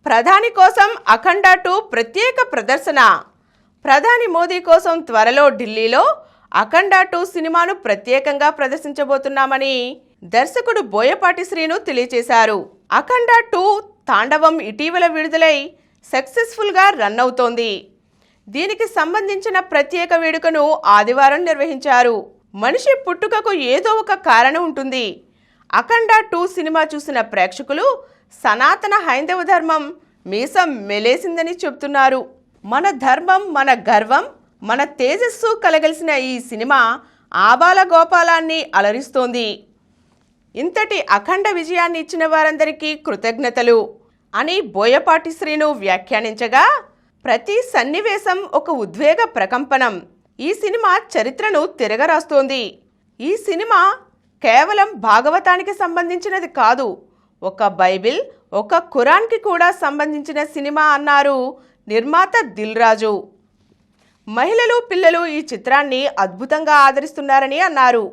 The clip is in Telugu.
ప్రధాని కోసం అఖండ 2 ప్రత్యేక ప్రదర్శన. ప్రధాని మోదీ కోసం త్వరలో ఢిల్లీలో అఖండ 2 సినిమాను ప్రత్యేకంగా ప్రదర్శించబోతున్నామని దర్శకుడు బోయపాటి శ్రీను తెలియజేశారు. అఖండ 2 తాండవం ఇటీవల విడుదలై సక్సెస్ఫుల్గా రన్ అవుతోంది. దీనికి సంబంధించిన ప్రత్యేక వేడుకను ఆదివారం నిర్వహించారు. మనిషి పుట్టుకకు ఏదో ఒక కారణం ఉంటుంది. అఖండ 2 సినిమా చూసిన ప్రేక్షకులు సనాతన హైందవ ధర్మం మీసం మెలేసిందని చెబుతున్నారు. మన ధర్మం, మన గర్వం, మన తేజస్సు కలగలిసిన ఈ సినిమా ఆబాల గోపాలాన్ని అలరిస్తోంది. ఇంతటి అఖండ విజయాన్ని ఇచ్చిన వారందరికీ కృతజ్ఞతలు అని బోయపాటి శ్రీను వ్యాఖ్యానించగా, ప్రతి సన్నివేశం ఒక ఉద్వేగ ప్రకంపనం. ఈ సినిమా చరిత్రను తిరగరాస్తోంది. ఈ సినిమా కేవలం భాగవతానికి సంబంధించినది కాదు, ఒక బైబిల్, ఒక ఖురాన్కి కూడా సంబంధించిన సినిమా అన్నారు నిర్మాత దిల్ రాజు. మహిళలు, పిల్లలు ఈ చిత్రాన్ని అద్భుతంగా ఆదరిస్తున్నారని అన్నారు.